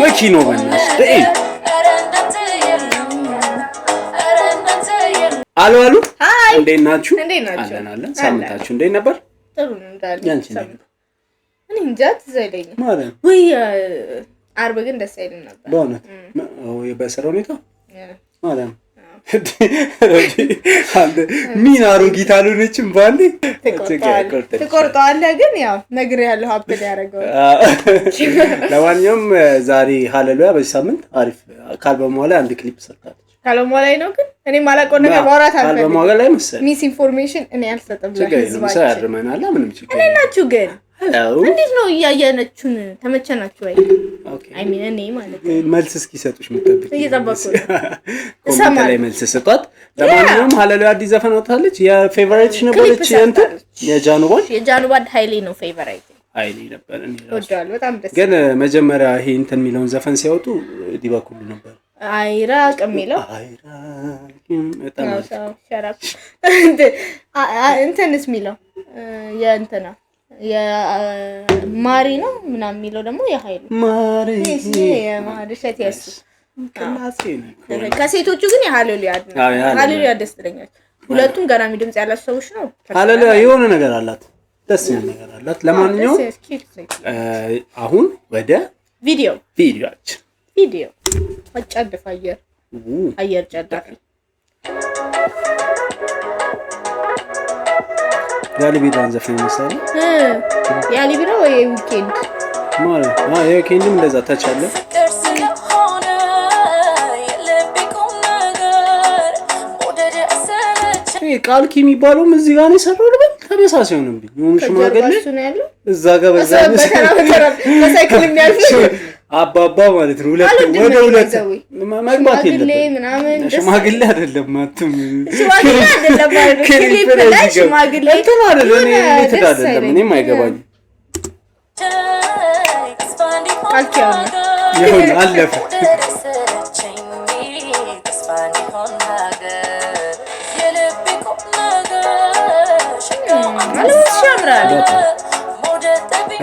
መኪኖ በእናትሽ አሉ አሉ እንዴት ናችሁ? አለን ሳምንታችሁ እንዴት ነበር? ጥሩ ነው እንዳለ ያንቺ ነው እኔ እንጃ ዘይለኝ ወይ አርብ ግን ደስ አይልም ነበር በእውነት በስራ ሁኔታ ማለት ነው አንተ ምን አሮጊት አልሆነችም ባንዴ ተቆርጧል ግን ያው ነግሬያለሁ አፕል ያደረገው ለማንኛውም ዛሬ ሃሌሉያ በዚህ ሳምንት አሪፍ ካልበሟ ላይ አንድ ክሊፕ ሰርታለች ካልበሟ ላይ ነው ግን እኔ ማላቆ ነገር ማውራት አልፈልግም ካልበሟ ላይ መሰለኝ ሚስ ኢንፎርሜሽን እኔ አልሰጠም ለህዝባችን ሳያርመናል ምንም ችግር እኔ ናችሁ ግን እንዴት ነው ያያነችሁን ተመቸናችሁ ወይ ኦኬ አይ ሚን እኔ ማለት መልስ እስኪሰጡሽ ምትጠብቂ እየጠበቁ ኮሜንት ላይ መልስ ሰጧት ለማንኛውም ሃሌሉያ አዲስ ዘፈን ወጣለች የፌቨራይትሽ ነበረች እንትን የጃኑባድ ሃይሌ ነው ፌቨራይት ሃይሌ ነበር እኔ ወዳል በጣም ደስ ግን መጀመሪያ ይሄ እንትን የሚለውን ዘፈን ሲያወጡ ዲባኩሉ ነበር አይራቅ የሚለው በጣም ሸራፕ እንትንስ የሚለው የእንትና የማሪ ነው ምናምን የሚለው ደግሞ የሃይሉ ማሪ የማርሸት ያስ ከሴቶቹ ግን የሃሌሉያ ደስ ትለኛለች ሁለቱም ገራሚ ድምጽ ያላቸው ሰዎች ነው ሃሌሉያ የሆነ ነገር አላት ደስ የሚል ነገር አላት ለማንኛውም አሁን ወደ ቪዲዮ አጫድፍ አየር ጫዳፊ ያሊቢራን ዘፈን ይመስላል ያሊቢራ ወይ ዊኬንድ ማለት የዊኬንድም እንደዛ ተቻለ ቃል ኪ የሚባለው እዚህ ጋር ነው የሰራው ልበል ተመሳሳይ ሆነብኝ የሆነ ሽማግሌ እዛ ጋር በሳይክል የሚያልፍ አባባ ማለት ነው ሁለት መግባት የለም ሽማግሌ አይደለም ማቱም ሽማግሌ አይደለም ማለት ክሊፕ ላይ ሽማግሌ እንትን አይደለም እኔም አይገባኝም ካልኪው ይሁን አለፈ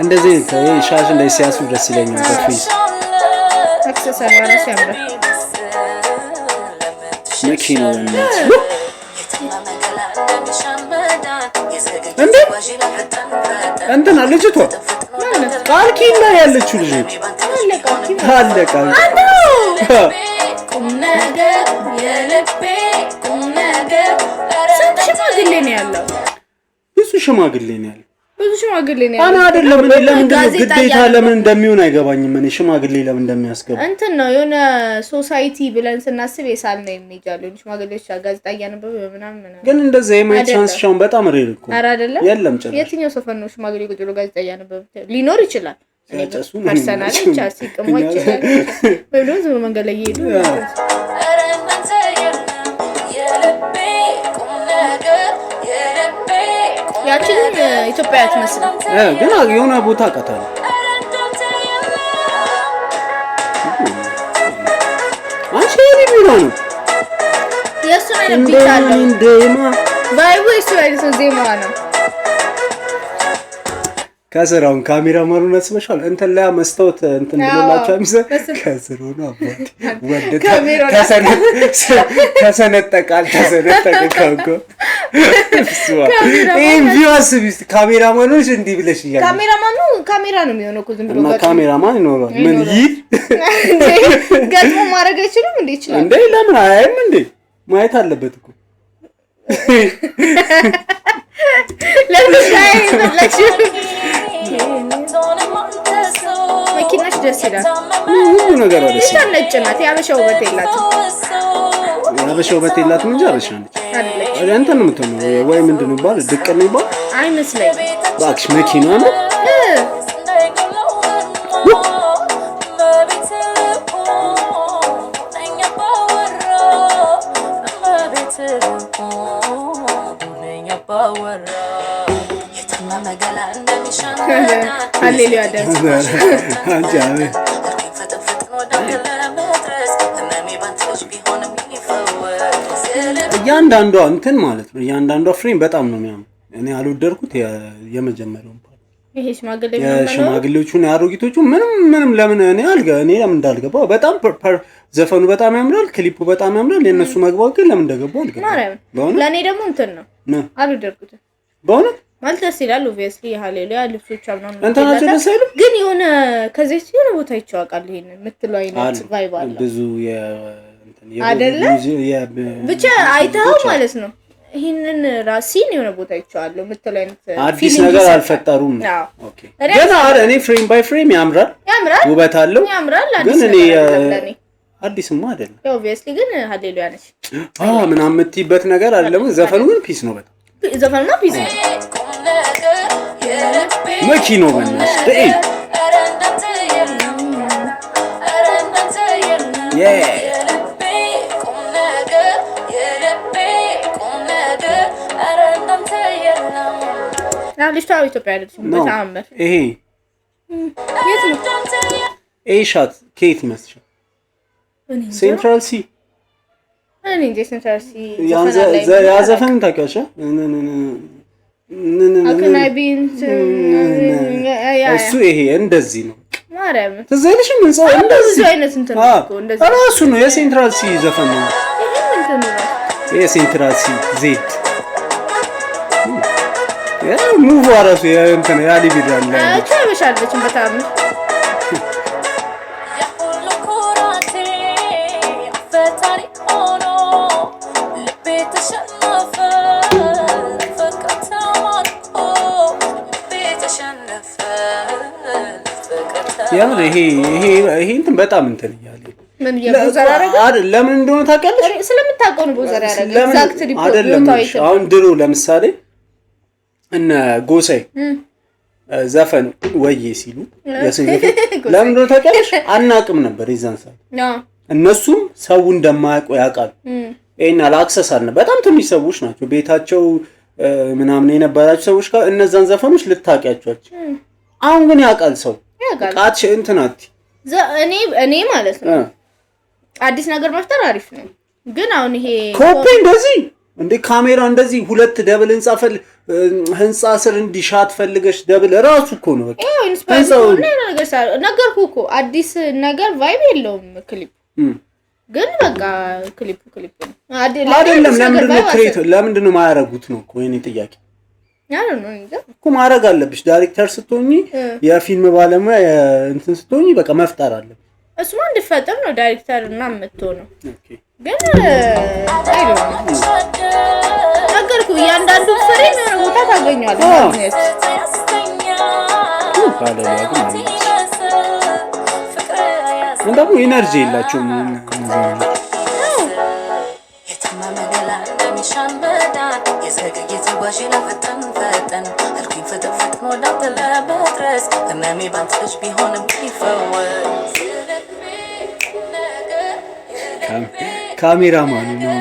እንደዚህ ሻሽ ላይ ሲያሱ ደስ ይለኛል በፊት አክሰሰሪ አራስ ያምራል መኪና እንትን ልጅቷ ቃል ኪን ላይ ያለችው ልጅ ታለቃ ቁም ነገር የልቤ ቁም ነገር ሽማግሌ ነው ያለው ብዙ ሽማግሌ ነው ያለው አና አይደለም ለምን ግዴታ ለምን እንደሚሆን አይገባኝም እኔ ሽማግሌ ለምን እንደሚያስገባ እንትን ነው የሆነ ሶሳይቲ ብለን ስናስብ የሳል ነው የሚጃለው ሽማግሌዎች ጋዜጣ ያነበው ምናምን ግን እንደዛ የማይት ቻንስ ሻውን በጣም ሬር እኮ አራ አይደለም የለም ጭራሽ የትኛው ሰፈር ነው ሽማግሌ ቁጥሩ ጋዜጣ ያነበው ሊኖር ይችላል ፐርሰናል ቻርሲ ቅሞች በብዙ መንገድ ላይ ይሄዱ ያችን ኢትዮጵያ ትመስል ግን የሆነ ቦታ አቀታለ አንቺ ቢሮ ነው የሱ ነው ቢታል ባይወይስ ወይስ ዜማ ነው ከስራውን ካሜራማኑን አስበሻል እንትን ላይ መስታወት እንትን ብሎላችሁ አምሰ ከስሩ ነው አባቴ ወደ ተሰነጠቃል ተሰነጠቀ ኢንቪዋስቢስ ካሜራማኖች እንዲህ ብለሽ ይያል ካሜራማኑ ካሜራ ነው የሚሆነው እኮ ዝም ብሎ እና ካሜራማን ይኖራል ምን ይል ገጥሞ ማድረግ አይችልም እንዴ ይችላል እንዴ ለምን አይም እንዴ ማየት አለበት እኮ ለምሳሌ መኪናሽ ደስ ይላል ሁሉ ነገር አለ እሷ ነጭ ናት ያበሻው ውበት የላትም እንጂ አበሻ ነች አንተ ነው የምትሆነው ወይ ምንድነው ባል ድቅል ነው ባል አይመስለኝም ባክሽ መኪና ነው ሃሌሉያ ደስ አንቺ ያንዳንዷ እንትን ማለት ነው ያንዳንዷ ፍሬም በጣም ነው የሚያምር እኔ አልወደድኩት የመጀመሪያው ይሄ ሽማግሌዎቹን ያሮጊቶቹ ምንም ለምን እኔ ለምን እንዳልገባው በጣም ዘፈኑ በጣም ያምራል፣ ክሊፑ በጣም ያምራል። የነሱ መግባት ግን ለምን እንደገባው አልገባም። ለኔ ደግሞ እንትን ነው አልወደድኩትም በእውነት ማለት ደስ ይላል። ኦብቪየስሊ ሃሌሉያ ልብሶች አብናን እንትናቸው ደስ አይልም፣ ግን የሆነ ከዚህ የሆነ ቦታ ይቻላል ይሄን የምትለው አይነት ቫይብ አለ ብዙ አይደለ ብቻ አይተኸው ማለት ነው። ይሄንን ራሲን የሆነ ቦታ ይቻላል የምትለው አይነት አዲስ ነገር አልፈጠሩም። ኦኬ ግን እኔ ፍሬም ባይ ፍሬም ያምራል ውበት አለው ግን እኔ አዲስማ አይደለም ኦብቪየስሊ ግን ሃሌሉያ ነች ምናምን የምትይበት ነገር አይደለም። ዘፈኑ ግን ፒስ ነው፣ በጣም ዘፈኑ ነው ፒስ ነው። መኪኖ በእናትሽ ልጅቷ ኢትዮጵያ አይደለችም። በጣም ይሄ የት ነው ኤሻት ኬት መስል ሴንትራል ሲ እኔ እንዴ ሴንትራል ሲ ያዘፈን ታውቂያለሽ? እሱ ይሄ እንደዚህ ነው ማርያም ትዝ አይልሽም? እንሰው እንደዚህ አይነት እንትን ነው እንደዚህ ራሱ ነው የሴንትራል ሲ ዘፈን ነው። የሴንትራል ሲ ዜድ ሙቭ አራሱ እንትን ያሊ ቢዳል ታበሻለች በጣም ያምር ይሄ እንትን በጣም እንትን እያለ ምን የቦዘር አይደል? ለምን እንደሆነ ታውቂያለሽ? ስለምታውቀው ነው ቦዘር ያደረገ ኤግዛክትሊ አይደለም። አሁን ድሮ ለምሳሌ እነ ጎሳይ ዘፈን ወዬ ሲሉ የስንገት ለምን እንደሆነ ታውቂያለሽ? አናቅም ነበር የዛን ሰዓት እነሱም ሰው እንደማያውቁ ያውቃሉ። ይሄን አክሰስ አለ በጣም ትንሽ ሰዎች ናቸው ቤታቸው ምናምን የነበራቸው ሰዎች ጋር እነዛን ዘፈኖች ልታውቂያቸው። አሁን ግን ያውቃል ሰው ቃት እንትናት እኔ ማለት ነው አዲስ ነገር መፍጠር አሪፍ ነው። ግን አሁን ይሄ ኮፒ እንደዚህ እንደ ካሜራ እንደዚህ ሁለት ደብል ህንጻ ስር እንዲሻት ፈልገሽ ደብል ራሱ እኮ ነው በቃ ነገርኩ እኮ አዲስ ነገር ቫይብ የለውም ክሊፕ ግን በቃ ክሊፕ ነው አይደለም። ለምንድን ነው ማያረጉት ነው እኮ የኔ ጥያቄ። እኮ ማድረግ አለብሽ ዳይሬክተር ስትሆኚ የፊልም ባለሙያ እንትን ስትሆኚ በቃ መፍጠር አለብሽ። እሱማ እንድፈጥር ነው ዳይሬክተር እና የምትሆነው። ግን ነገርኩ እያንዳንዱ ፍሬ ነው ቦታ ታገኛለህ ማለት እንደው ኢነርጂ የላቸውም ካሜራማኑ ነው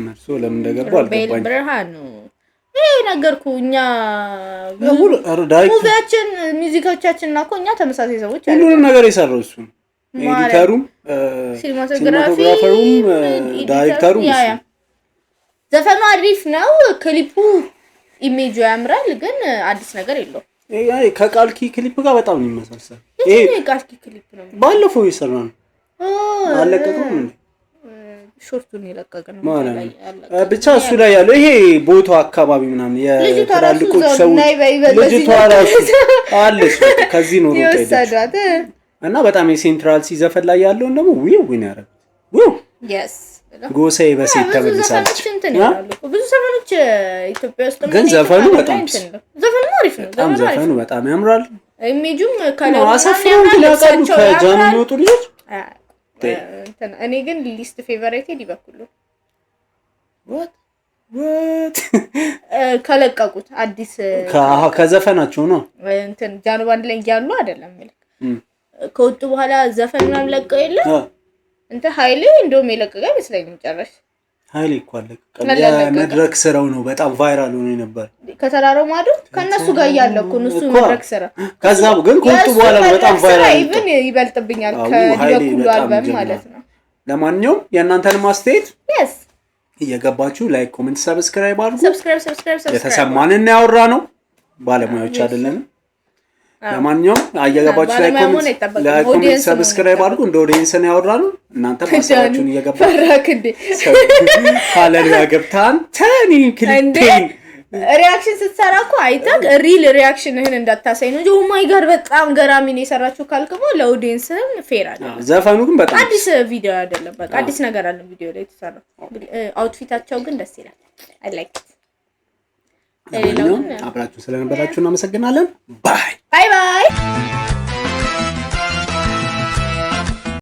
መርሶ ለምን እንደገባው አልገባኝ። ብርሃኑ ይሄ ነገርኩ እኛ ሙዚቃችን ሙዚቃዎቻችንና እኮ እኛ ተመሳሳይ ሰዎች አይደል? ሁሉንም ነገር የሰራው እሱ ነው። ኤዲተሩም ሲኒማቶግራፈሩም ዳይሬክተሩም ዘፈኑ አሪፍ ነው። ክሊፑ ኢሜጁ ያምራል፣ ግን አዲስ ነገር የለውም። ይሄ ከቃልኪ ክሊፕ ጋር በጣም ነው የሚመሳሰል። ይሄ ቃልኪ ክሊፕ ነው ባለፈው የሰራው ነው አለቀቀው እንዴ? ሾርቱን የለቀቀ ነው ብቻ እሱ ላይ ያለው ይሄ ቦታው አካባቢ ምናምን የትላልቆች ሰው ልጅቷ ራሱ አለች ከዚህ ነው ሩቅ እና በጣም የሴንትራል ሲዘፈን ላይ ያለው ደግሞ ዊን ያረጋል። ጎሳዬ በሴት ተመልሳለች። ብዙ ሰፈኖች ኢትዮጵያ ውስጥ ግን ዘፈኑ በጣም አሪፍ ነው። ዘፈኑ በጣም ያምራል። ኢሜጁም ከለው አሳፍረው ያቀርቡ ከጃኑ የሚወጡ ልጆች እኔ ግን ሊስት ፌቨራይት ሊበኩሉ what ከለቀቁት አዲስ ከዘፈናቸው ነው እንትን ጃኑ ባንድ ላይ ያሉ አይደለም ማለት ከወጡ በኋላ ዘፈን ምናምን ለቀው የለ እንተ ሃይሌ እንደውም የለቀቀ አይመስለኝም ጨረሽ ኃይሌ እኮ አለ መድረክ ስራው ነው በጣም ቫይራል ሆኖ ነበር። ከተራራው ማዶ ከነሱ ጋር ያለው እሱ መድረክ ስራ ከዛ ግን ኮንቱ በኋላ በጣም ቫይራል ኢቭን ይበልጥብኛል ከዲበኩሉ አልበም ማለት ነው። ለማንኛውም የእናንተን ማስተያየት እየገባችሁ ላይክ፣ ኮሜንት፣ ሰብስክራይብ አድርጉ። ሰብስክራይብ የተሰማንን ያወራ ነው ባለሙያዎች አይደለም። ለማንኛውም እየገባችሁ ላይክ፣ ኮሜንት፣ ሰብስክራይብ አድርጉ። እንደ ኦዲየንስ ነው ያወራ ነው። እናንተ ማስተያየታችሁን እየገባችሁ ፈራክ እንዴ ሃሌሉያ ገብታን ታኒ ክሊፒን ሪአክሽን ስትሰራ እኮ አይተህ ሪል ሪአክሽንህን እንዳታሳይ ነው። ኦ ማይ ጋድ በጣም ገራሚ ነው የሰራችሁ ካልከሞ ለኦዲየንስም ፌር አይደለም። ዘፈኑ ግን በጣም አዲስ ቪዲዮ አይደለም። በቃ አዲስ ነገር አለ ቪዲዮ ላይ የተሰራው። አውትፊታቸው ግን ደስ ይላል። አይ ላይክ ኢት። አብራችሁ ስለነበራችሁ እናመሰግናለን። ባይ ባይ ባይ።